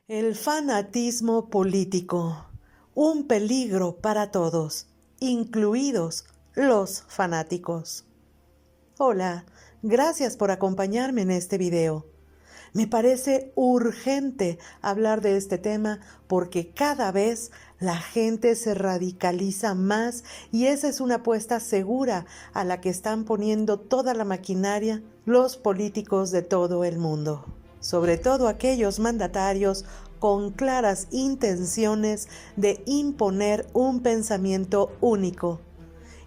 El fanatismo político, un peligro para todos, incluidos los fanáticos. Hola, gracias por acompañarme en este video. Me parece urgente hablar de este tema porque cada vez la gente se radicaliza más y esa es una apuesta segura a la que están poniendo toda la maquinaria los políticos de todo el mundo. Sobre todo aquellos mandatarios con claras intenciones de imponer un pensamiento único.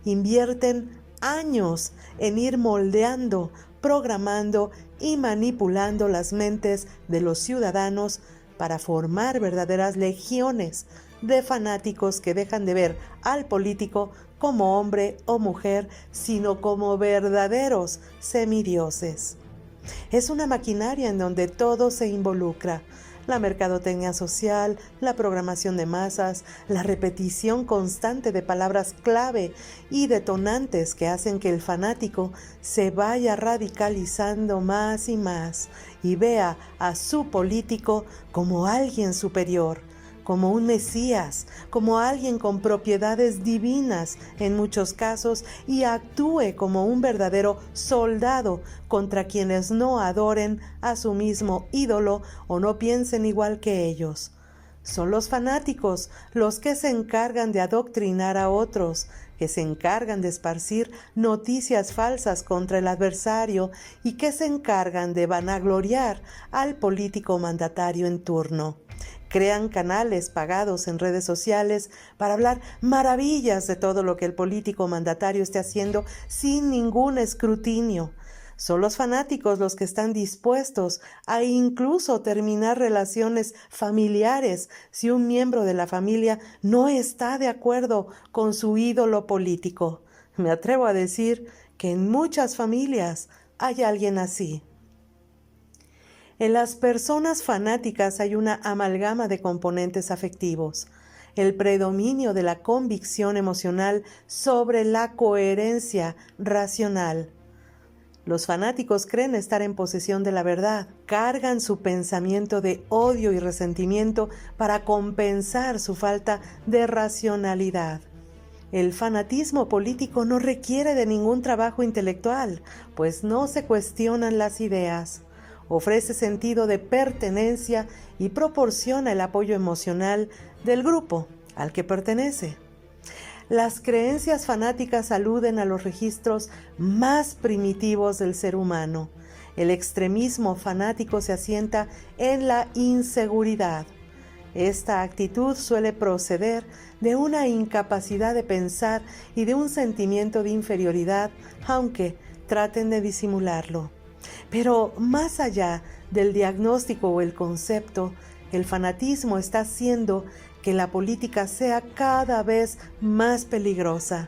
Invierten años en ir moldeando, programando y manipulando las mentes de los ciudadanos para formar verdaderas legiones de fanáticos que dejan de ver al político como hombre o mujer, sino como verdaderos semidioses. Es una maquinaria en donde todo se involucra: la mercadotecnia social, la programación de masas, la repetición constante de palabras clave y detonantes que hacen que el fanático se vaya radicalizando más y más y vea a su político como alguien superior, como un mesías, como alguien con propiedades divinas en muchos casos, y actúe como un verdadero soldado contra quienes no adoren a su mismo ídolo o no piensen igual que ellos. Son los fanáticos los que se encargan de adoctrinar a otros, que se encargan de esparcir noticias falsas contra el adversario y que se encargan de vanagloriar al político mandatario en turno. Crean canales pagados en redes sociales para hablar maravillas de todo lo que el político mandatario esté haciendo sin ningún escrutinio. Son los fanáticos los que están dispuestos a incluso terminar relaciones familiares si un miembro de la familia no está de acuerdo con su ídolo político. Me atrevo a decir que en muchas familias hay alguien así. En las personas fanáticas hay una amalgama de componentes afectivos: el predominio de la convicción emocional sobre la coherencia racional. Los fanáticos creen estar en posesión de la verdad, cargan su pensamiento de odio y resentimiento para compensar su falta de racionalidad. El fanatismo político no requiere de ningún trabajo intelectual, pues no se cuestionan las ideas. Ofrece sentido de pertenencia y proporciona el apoyo emocional del grupo al que pertenece. Las creencias fanáticas aluden a los registros más primitivos del ser humano. El extremismo fanático se asienta en la inseguridad. Esta actitud suele proceder de una incapacidad de pensar y de un sentimiento de inferioridad, aunque traten de disimularlo. Pero más allá del diagnóstico o el concepto, el fanatismo está haciendo que la política sea cada vez más peligrosa,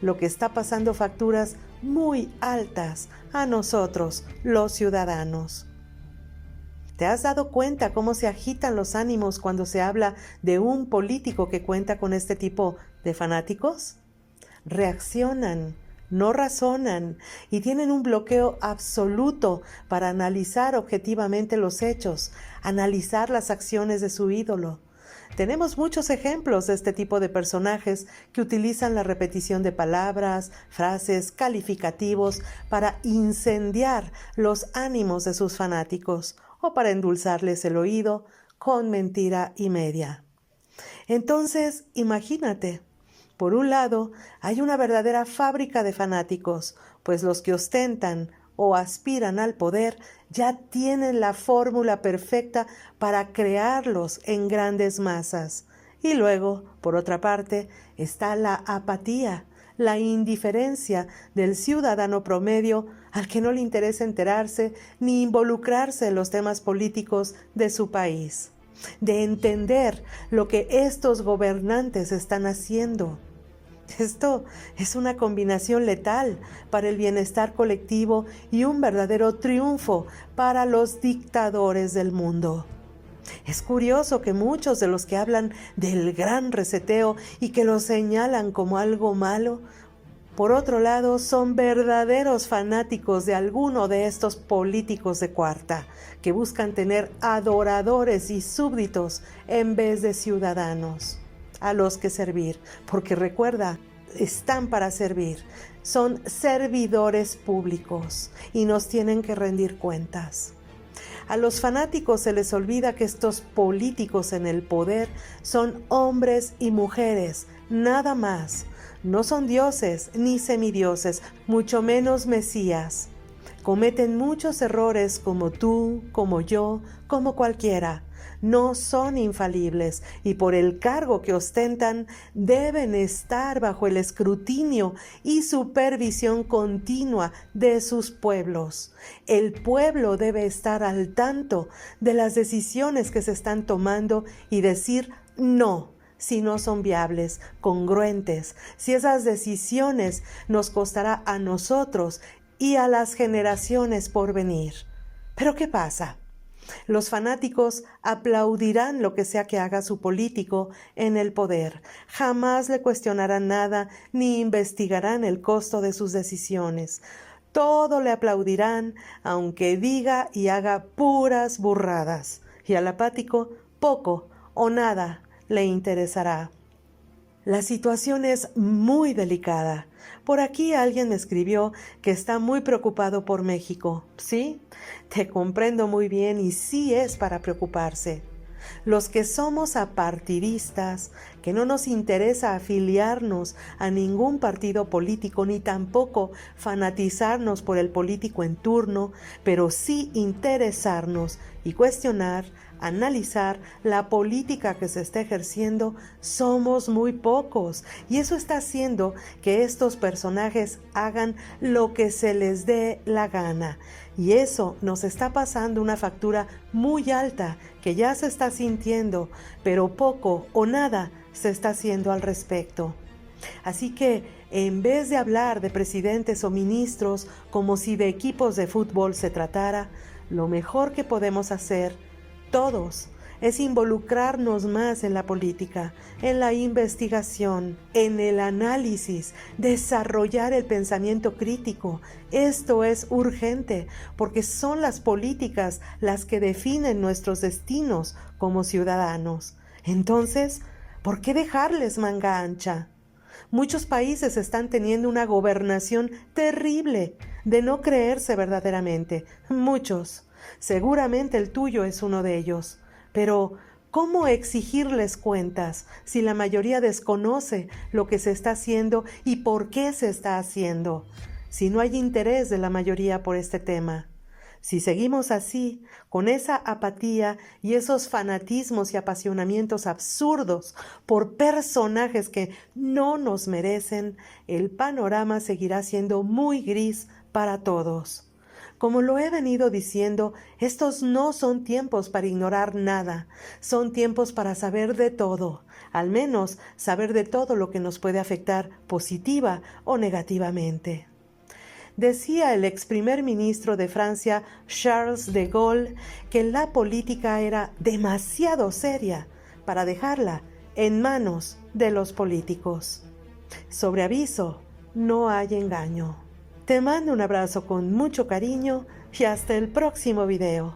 lo que está pasando facturas muy altas a nosotros, los ciudadanos. ¿Te has dado cuenta cómo se agitan los ánimos cuando se habla de un político que cuenta con este tipo de fanáticos? Reaccionan, no razonan y tienen un bloqueo absoluto para analizar objetivamente los hechos, analizar las acciones de su ídolo. Tenemos muchos ejemplos de este tipo de personajes que utilizan la repetición de palabras, frases, calificativos para incendiar los ánimos de sus fanáticos o para endulzarles el oído con mentira y media. Entonces, imagínate. Por un lado, hay una verdadera fábrica de fanáticos, pues los que ostentan o aspiran al poder ya tienen la fórmula perfecta para crearlos en grandes masas. Y luego, por otra parte, está la apatía, la indiferencia del ciudadano promedio al que no le interesa enterarse ni involucrarse en los temas políticos de su país, de entender lo que estos gobernantes están haciendo. Esto es una combinación letal para el bienestar colectivo y un verdadero triunfo para los dictadores del mundo. Es curioso que muchos de los que hablan del gran reseteo y que lo señalan como algo malo, por otro lado, son verdaderos fanáticos de alguno de estos políticos de cuarta, que buscan tener adoradores y súbditos en vez de ciudadanos a los que servir, porque recuerda, están para servir, son servidores públicos y nos tienen que rendir cuentas. A los fanáticos se les olvida que estos políticos en el poder son hombres y mujeres, nada más. No son dioses ni semidioses, mucho menos mesías. Cometen muchos errores como tú, como yo, como cualquiera. No son infalibles y por el cargo que ostentan deben estar bajo el escrutinio y supervisión continua de sus pueblos. El pueblo debe estar al tanto de las decisiones que se están tomando y decir no si no son viables, congruentes, si esas decisiones nos costará a nosotros y a las generaciones por venir. ¿Pero qué pasa? Los fanáticos aplaudirán lo que sea que haga su político en el poder. Jamás le cuestionarán nada ni investigarán el costo de sus decisiones. Todo le aplaudirán, aunque diga y haga puras burradas. Y al apático, poco o nada le interesará. La situación es muy delicada. Por aquí alguien me escribió que está muy preocupado por México. Sí, te comprendo muy bien y sí es para preocuparse. Los que somos apartidistas, que no nos interesa afiliarnos a ningún partido político ni tampoco fanatizarnos por el político en turno, pero sí interesarnos y cuestionar, analizar la política que se está ejerciendo, somos muy pocos y eso está haciendo que estos personajes hagan lo que se les dé la gana y eso nos está pasando una factura muy alta que ya se está sintiendo, pero poco o nada se está haciendo al respecto. Así que en vez de hablar de presidentes o ministros como si de equipos de fútbol se tratara, lo mejor que podemos hacer todos es involucrarnos más en la política, en la investigación, en el análisis, desarrollar el pensamiento crítico. Esto es urgente porque son las políticas las que definen nuestros destinos como ciudadanos. Entonces, ¿por qué dejarles manga ancha? Muchos países están teniendo una gobernación terrible, de no creerse verdaderamente. Muchos. Seguramente el tuyo es uno de ellos. Pero, ¿cómo exigirles cuentas si la mayoría desconoce lo que se está haciendo y por qué se está haciendo? Si no hay interés de la mayoría por este tema. Si seguimos así, con esa apatía y esos fanatismos y apasionamientos absurdos por personajes que no nos merecen, el panorama seguirá siendo muy gris para todos. Como lo he venido diciendo, estos no son tiempos para ignorar nada, son tiempos para saber de todo, al menos saber de todo lo que nos puede afectar positiva o negativamente. Decía el ex primer ministro de Francia, Charles de Gaulle, que la política era demasiado seria para dejarla en manos de los políticos. Sobre aviso, no hay engaño. Te mando un abrazo con mucho cariño y hasta el próximo video.